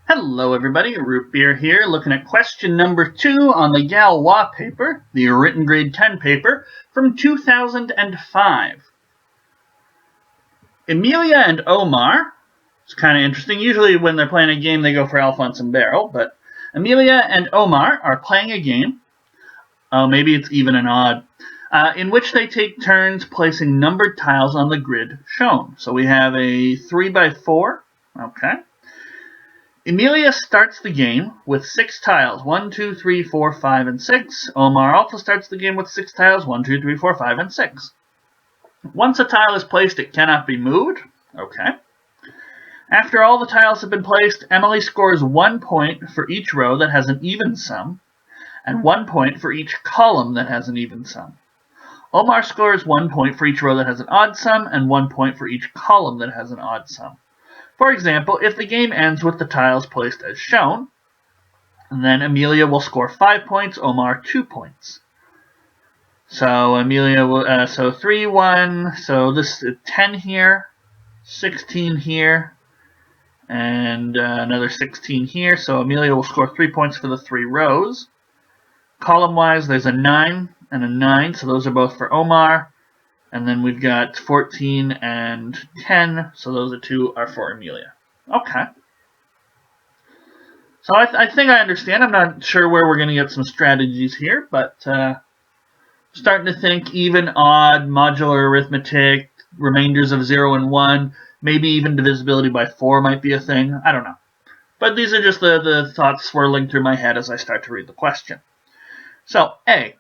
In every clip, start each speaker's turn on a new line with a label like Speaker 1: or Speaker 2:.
Speaker 1: Hello everybody, Root Beer here, looking at question number 2 on the Galois paper, the written grade 10 paper from 2005. Emilia and Omar, it's kind of interesting, usually when they're playing a game they go for Alphonse and Barrel, but Emilia and Omar are playing a game, maybe it's even and odd, in which they take turns placing numbered tiles on the grid shown. So we have a 3x4, okay. Emilia starts the game with 6 tiles, 1, 2, 3, 4, 5, and 6. Omar also starts the game with 6 tiles, 1, 2, 3, 4, 5, and 6. Once a tile is placed, it cannot be moved. Okay. After all the tiles have been placed, Emily scores 1 point for each row that has an even sum, and 1 point for each column that has an even sum. Omar scores 1 point for each row that has an odd sum, and 1 point for each column that has an odd sum. For example, if the game ends with the tiles placed as shown, then Emilia will score 5 points, Omar 2 points. So Emilia will, so 3, 1, so this is 10 here, 16 here, and another 16 here. So Emilia will score 3 points for the 3 rows. Column-wise, there's a 9 and a 9, so those are both for Omar. And then we've got 14 and 10, so those 2 are for Emilia. Okay. So I think I understand. I'm not sure where we're going to get some strategies here, but starting to think even, odd, modular arithmetic, remainders of 0 and 1, maybe even divisibility by 4 might be a thing. I don't know. But these are just the thoughts swirling through my head as I start to read the question. So, A.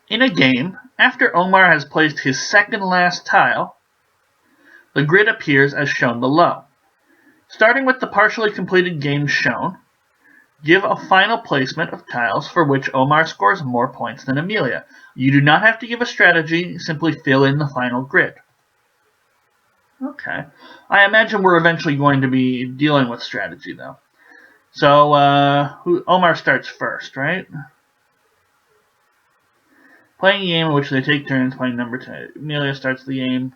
Speaker 1: In a game, after Omar has placed his second last tile, the grid appears as shown below. Starting with the partially completed game shown, give a final placement of tiles for which Omar scores more points than Emilia. You do not have to give a strategy, simply fill in the final grid. Okay. I imagine we're eventually going to be dealing with strategy, though. So, Omar starts first, right? Playing a game in which they take turns playing number 10. Emilia starts the game.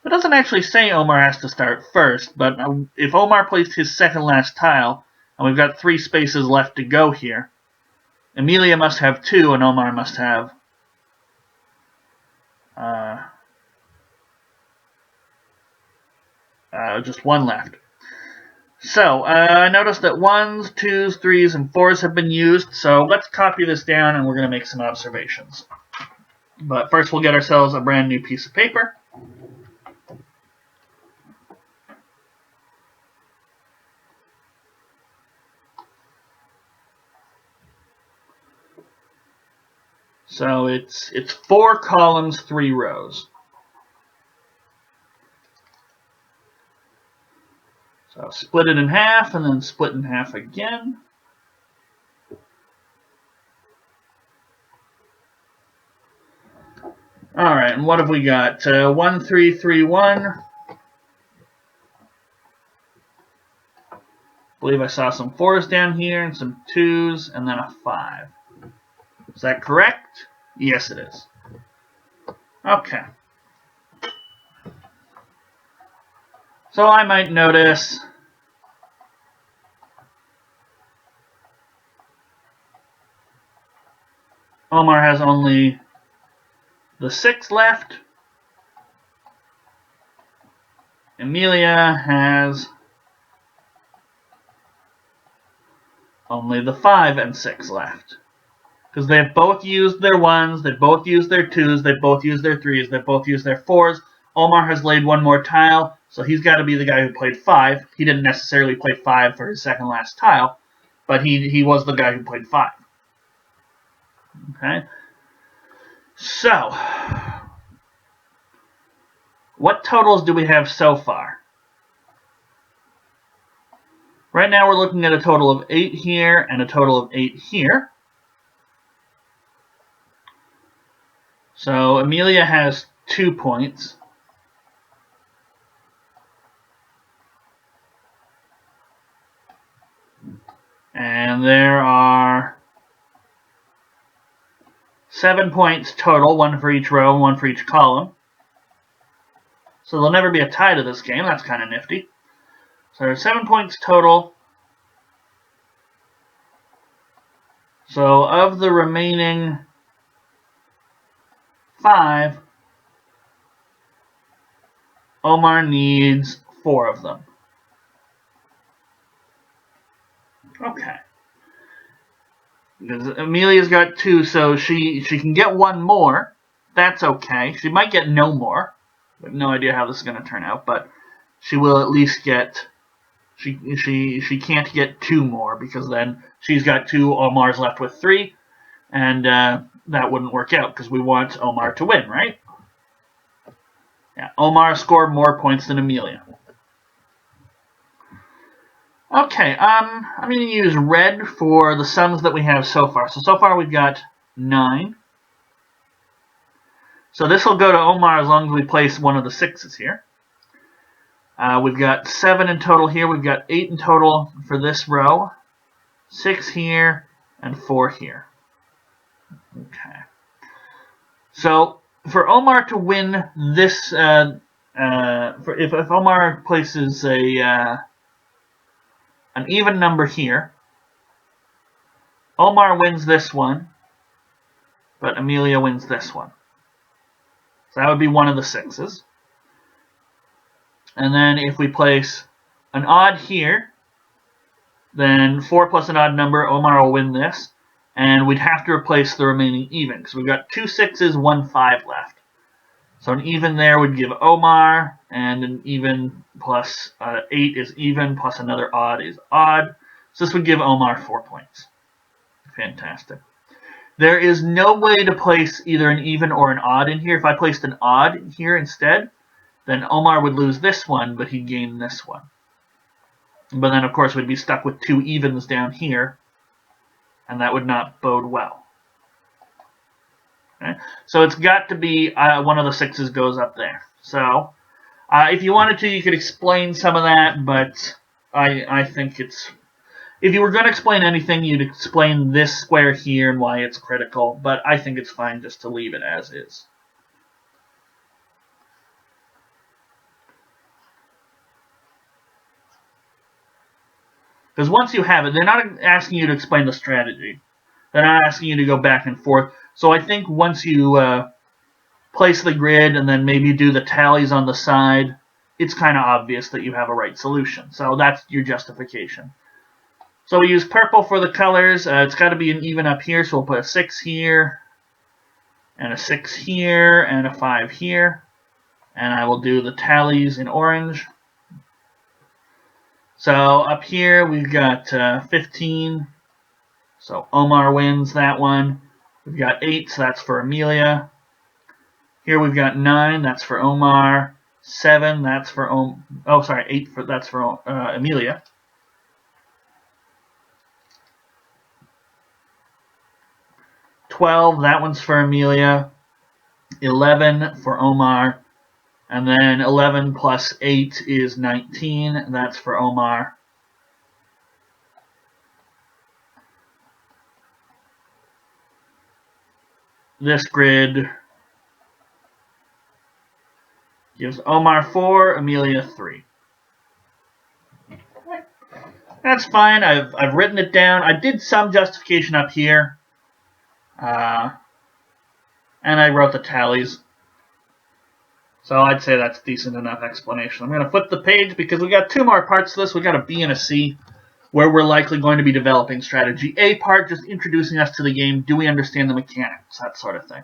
Speaker 1: It doesn't actually say Omar has to start first, but if Omar placed his second last tile, and we've got 3 spaces left to go here, Emilia must have 2, and Omar must have just 1 left. So, I noticed that 1s, 2s, 3s, and 4s have been used, so let's copy this down and we're going to make some observations. But first we'll get ourselves a brand new piece of paper. So it's 4 columns, 3 rows. So split it in half, and then split in half again. Alright, and what have we got? 1, 3, 3, 1. I believe I saw some 4s down here, and some 2s, and then a 5. Is that correct? Yes, it is. Okay. So I might notice Omar has only the 6 left. Emilia has only the 5 and 6 left. Because they've both used their 1s, they've both used their 2s, they've both used their 3s, they've both used their 4s. Omar has laid 1 more tile, so he's got to be the guy who played 5. He didn't necessarily play 5 for his second last tile, but he was the guy who played 5. Okay. So, what totals do we have so far? Right now we're looking at a total of 8 here and a total of 8 here. So Emilia has 2 points. And there are 7 points total, 1 for each row and 1 for each column. So there'll never be a tie to this game. That's kind of nifty. So there's 7 points total. So of the remaining 5, Omar needs 4 of them. Okay. Because Amelia's got 2, so she can get 1 more. That's okay. She might get no more. I have no idea how this is going to turn out, but she will at least get. She can't get 2 more because then she's got 2. Omar's left with 3, and that wouldn't work out because we want Omar to win, right? Yeah, Omar scored more points than Amelia. Okay, I'm going to use red for the sums that we have so far. So far we've got 9. So this will go to Omar as long as we place one of the 6s here. We've got 7 in total here. We've got 8 in total for this row. 6 here and 4 here. Okay. So for Omar to win this, if Omar places an even number here, Omar wins this one, but Amelia wins this one. So that would be one of the 6s. And then if we place an odd here, then 4 plus an odd number, Omar will win this. And we'd have to replace the remaining even, because we've got 2 6s, 1 5 left. So an even there would give Omar, and an even plus 8 is even, plus another odd is odd. So this would give Omar 4 points. Fantastic. There is no way to place either an even or an odd in here. If I placed an odd here instead, then Omar would lose this one, but he'd gain this one. But then, of course, we'd be stuck with 2 evens down here, and that would not bode well. Okay? So it's got to be one of the 6s goes up there. So if you wanted to, you could explain some of that, but I think it's... If you were going to explain anything, you'd explain this square here and why it's critical, but I think it's fine just to leave it as is. Because once you have it, they're not asking you to explain the strategy. They're not asking you to go back and forth. So I think once you place the grid and then maybe do the tallies on the side, it's kind of obvious that you have a right solution. So that's your justification. So we use purple for the colors. It's got to be an even up here, so we'll put a 6 here, and a 6 here, and a 5 here. And I will do the tallies in orange. So up here we've got 15. So Omar wins that one. We've got 8, so that's for Amelia. Here we've got 9, that's for Omar. 7, that's for 8 that's for Amelia. 12, that one's for Amelia. 11 for Omar. And then 11 plus 8 is 19. That's for Omar. This grid gives Omar 4, Amelia 3. That's fine. I've written it down. I did some justification up here. And I wrote the tallies. So I'd say that's decent enough explanation. I'm going to flip the page because we got 2 more parts to this. We got a B and a C, where we're likely going to be developing strategy. A part, just introducing us to the game. Do we understand the mechanics? That sort of thing.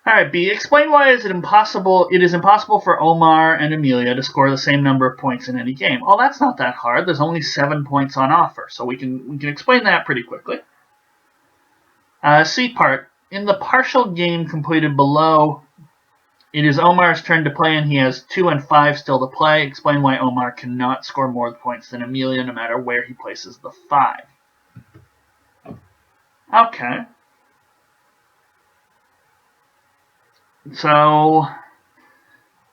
Speaker 1: Alright, B. Explain why it is impossible for Omar and Amelia to score the same number of points in any game. Oh, that's not that hard. There's only 7 points on offer, so we can explain that pretty quickly. C part. In the partial game completed below, it is Omar's turn to play, and he has 2 and 5 still to play. Explain why Omar cannot score more points than Amelia, no matter where he places the 5. Okay. So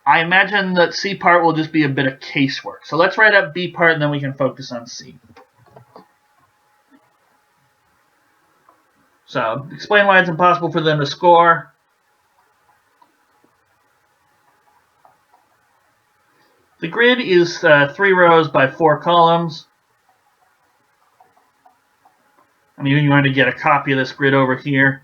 Speaker 1: I imagine that C part will just be a bit of casework. So let's write up B part, and then we can focus on C. So explain why it's impossible for them to score. The grid is 3 rows by 4 columns. I mean, you want to get a copy of this grid over here.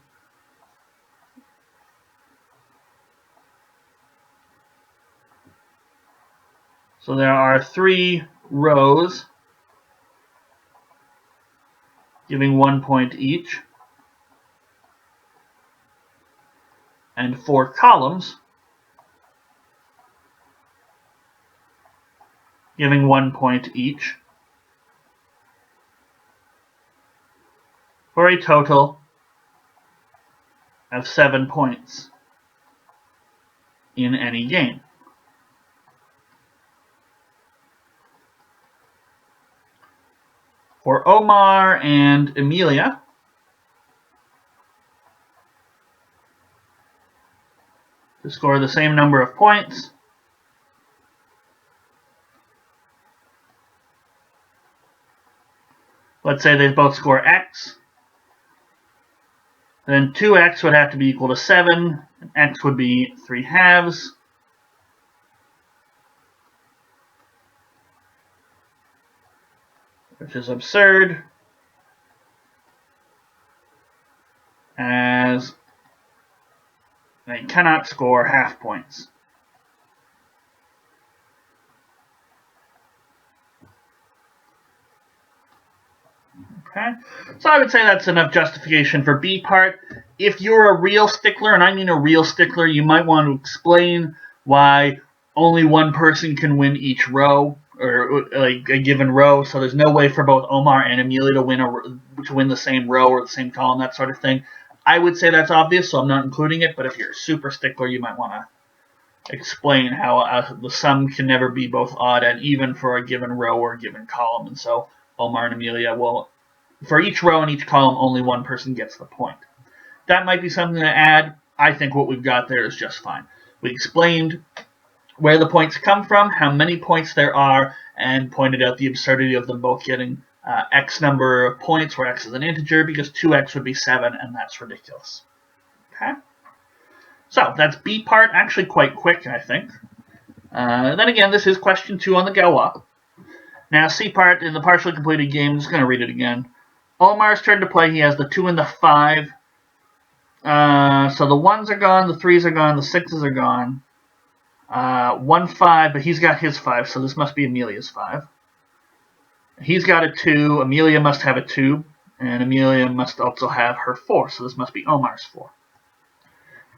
Speaker 1: So there are 3 rows giving 1 point each, and 4 columns giving 1 point each, for a total of 7 points in any game. For Omar and Emilia, to score the same number of points, let's say they both score X, then 2x would have to be equal to 7, and x would be 3 halves. Which is absurd, as they cannot score half points. Okay, so I would say that's enough justification for B part. If you're a real stickler, and I mean a real stickler, you might want to explain why only one person can win each row, or like a given row. So there's no way for both Omar and Emilia to win the same row or the same column, that sort of thing. I would say that's obvious, so I'm not including it. But if you're a super stickler, you might want to explain how the sum can never be both odd and even for a given row or a given column. And so Omar and Emilia will, for each row and each column, only one person gets the point. That might be something to add. I think what we've got there is just fine. We explained where the points come from, how many points there are, and pointed out the absurdity of them both getting X number of points, where X is an integer, because 2X would be 7, and that's ridiculous. Okay? So, that's B part, actually quite quick, I think. Then again, this is question 2 on the Galois. Now, C part, in the partially completed game, I'm just going to read it again. Omar's turn to play, he has the 2 and the 5. So the 1s are gone, the 3s are gone, the 6s are gone. 1 5, but he's got his 5, so this must be Emilia's 5. He's got a 2, Emilia must have a 2, and Emilia must also have her 4, so this must be Omar's 4.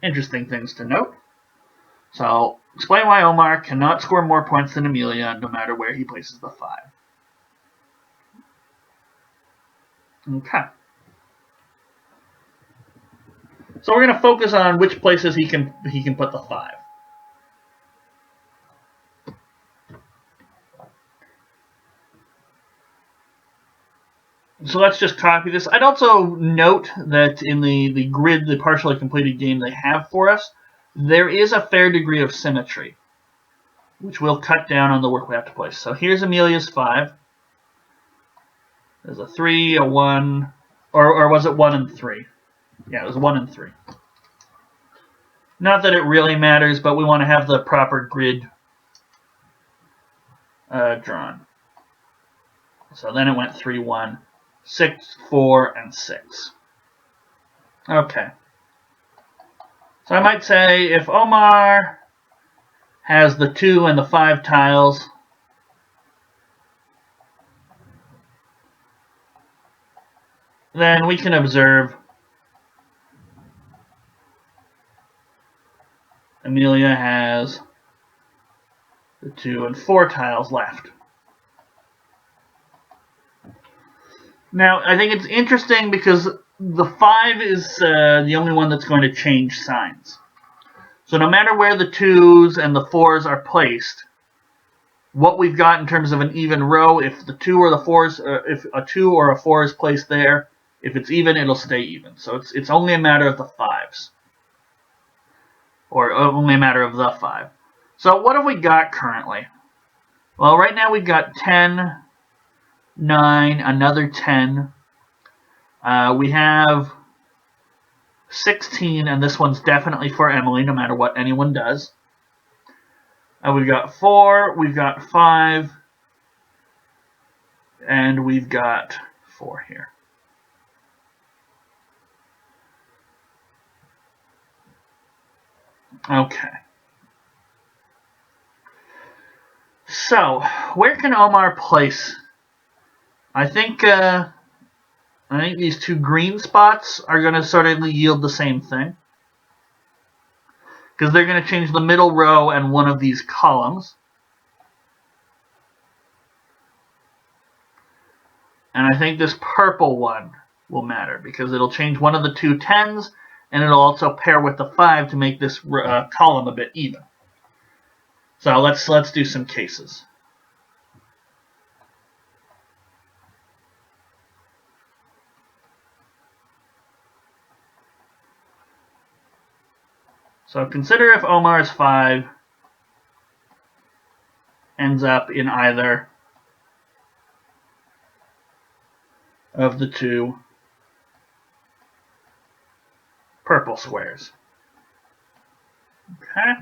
Speaker 1: Interesting things to note. So, explain why Omar cannot score more points than Emilia, no matter where he places the 5. Okay. So we're going to focus on which places he can put the 5. So let's just copy this. I'd also note that in the grid, the partially completed game they have for us, there is a fair degree of symmetry, which will cut down on the work we have to place. So here's Emilia's 5. There's a 3, a 1, or was it 1 and 3? Yeah, it was 1 and 3. Not that it really matters, but we want to have the proper grid drawn. So then it went 3, 1, 6, 4, and 6. Okay. So I might say if Omar has the 2 and the 5 tiles, then we can observe Emilia has the 2 and 4 tiles left. Now, I think it's interesting because the 5 is the only one that's going to change signs. So no matter where the 2s and the 4s are placed, what we've got in terms of an even row, if the 2 or the 4s, if a 2 or a 4 is placed there, if it's even, it'll stay even. So it's only a matter of the 5s. Or only a matter of the 5. So what have we got currently? Well, right now we've got 10, 9, another 10. We have 16, and this one's definitely for Emily, no matter what anyone does. We've got 4, we've got 5, and we've got 4 here. Okay. So, where can Omar place? I think these 2 green spots are going to sort of yield the same thing. Because they're going to change the middle row and one of these columns. And I think this purple one will matter because it'll change one of the 2 10s and it'll also pair with the 5 to make this column a bit even. So let's do some cases. So consider if Omar's 5 ends up in either of the 2 purple squares. Okay.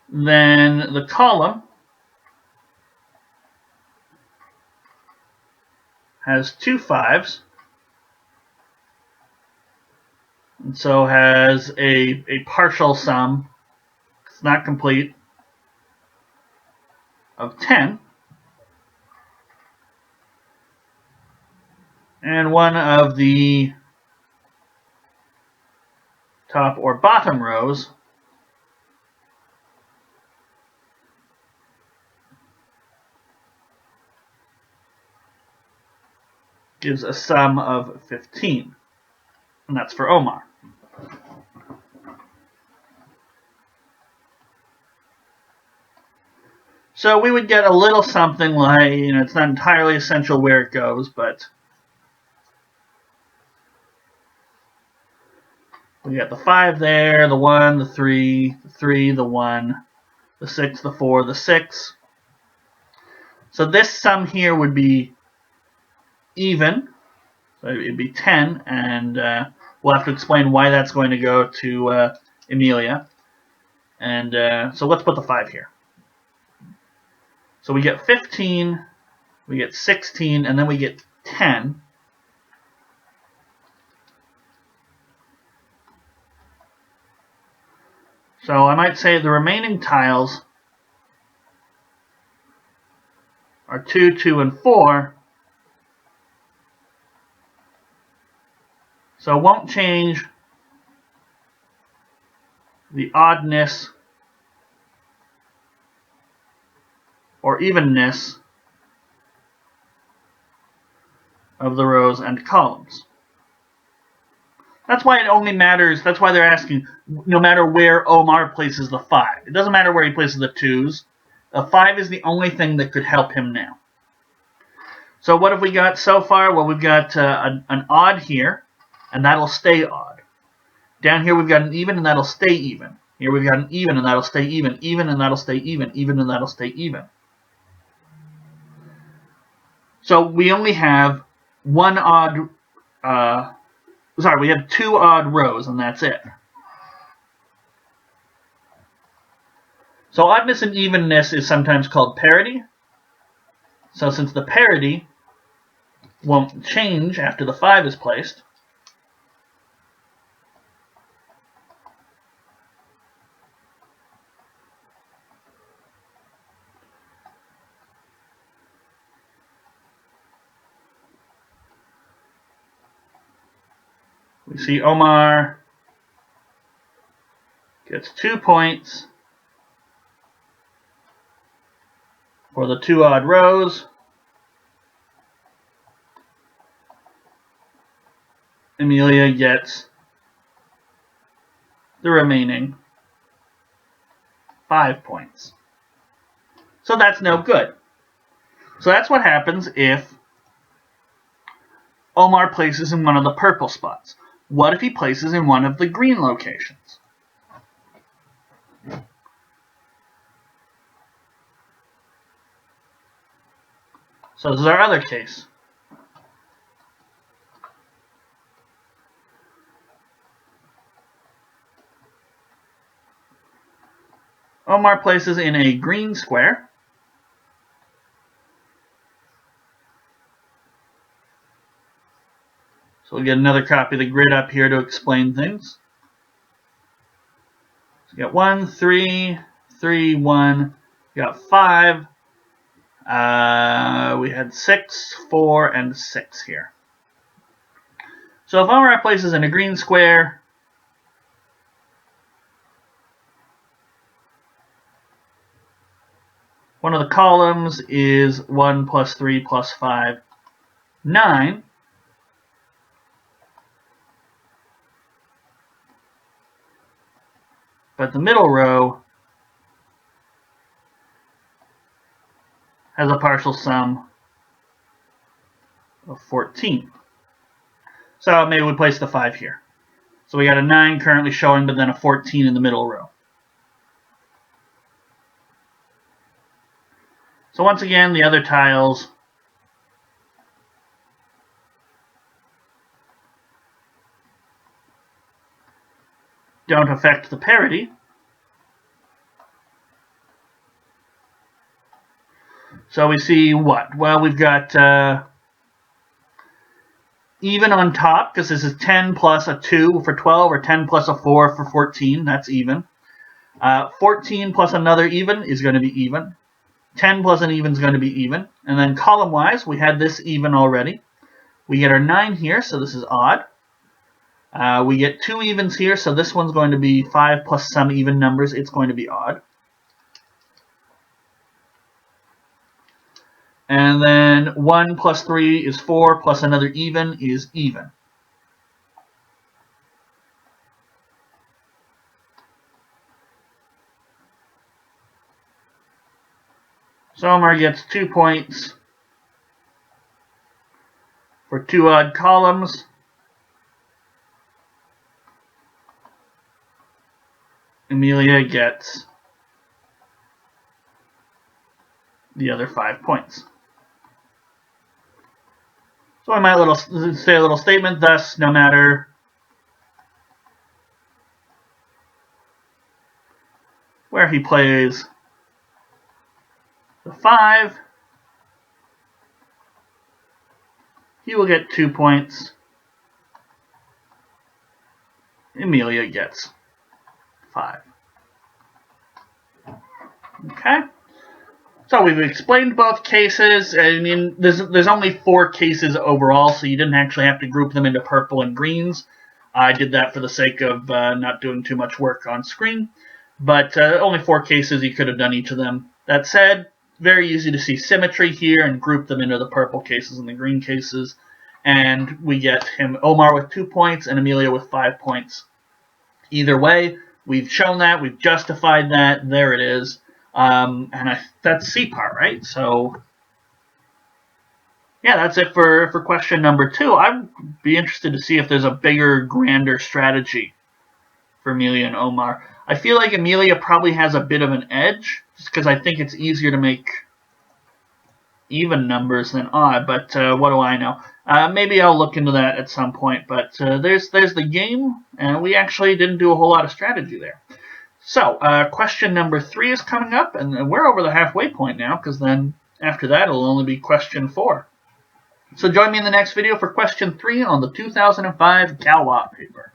Speaker 1: Then the column has 2 5s, and so has a partial sum, it's not complete, of 10, and one of the top or bottom rows gives a sum of 15, and that's for Omar. So we would get a little something like, it's not entirely essential where it goes, but we got the 5 there, the 1, the 3, the 3, the 1, the 6, the 4, the 6. So this sum here would be even, so it'd be 10, and we'll have to explain why that's going to go to Emilia. And so let's put the 5 here. So we get 15, we get 16, and then we get 10. So I might say the remaining tiles are 2, 2, and 4. So it won't change the oddness or evenness of the rows and columns. That's why it only matters, that's why they're asking, no matter where Omar places the 5. It doesn't matter where he places the 2s. The 5 is the only thing that could help him now. So what have we got so far? Well, we've got an odd here, and that'll stay odd. Down here we've got an even, and that'll stay even. Here we've got an even, and that'll stay even. Even, and that'll stay even. Even, and that'll stay even. So we only have one odd, we have 2 odd rows, and that's it. So oddness and evenness is sometimes called parity. So since the parity won't change after the 5 is placed, we see Omar gets 2 points for the 2 odd rows. Emilia gets the remaining 5 points. So that's no good. So that's what happens if Omar places in one of the purple spots. What if he places in one of the green locations? So this is our other case. Omar places in a green square. So we'll get another copy of the grid up here to explain things. So we got 1, 3, 3, 1. We got 5. We had 6, 4, and 6 here. So if Omar places in a green square, one of the columns is 1 plus 3 plus 5, 9. But the middle row has a partial sum of 14. So maybe we place the 5 here. So we got a 9 currently showing, but then a 14 in the middle row. So once again, the other tiles don't affect the parity. So we see what? Well, we've got even on top, because this is 10 plus a 2 for 12, or 10 plus a 4 for 14, that's even. 14 plus another even is going to be even. 10 plus an even is going to be even. And then column-wise, we had this even already. We get our 9 here, so this is odd. We get 2 evens here, so this one's going to be 5 plus some even numbers. It's going to be odd. And then 1 plus 3 is 4, plus another even is even. So Omar gets 2 points for 2 odd columns. Amelia gets the other 5 points. So I might say a little statement, thus no matter where he plays the 5, he will get 2 points. Amelia gets 5. Okay. So we've explained both cases. I mean, there's only 4 cases overall, so you didn't actually have to group them into purple and greens. I did that for the sake of not doing too much work on screen. But only 4 cases, you could have done each of them. That said, very easy to see symmetry here and group them into the purple cases and the green cases. And we get Omar with 2 points and Amelia with 5 points. Either way, we've shown that, we've justified that, there it is. And that's C part, right? So, yeah, that's it for question number 2. I'd be interested to see if there's a bigger, grander strategy for Amelia and Omar. I feel like Amelia probably has a bit of an edge, just because I think it's easier to make even numbers than odd, but what do I know? Maybe I'll look into that at some point, but there's the game, and we actually didn't do a whole lot of strategy there. So, question number 3 is coming up, and we're over the halfway point now, because then after that it'll only be question 4. So join me in the next video for question 3 on the 2005 Galois paper.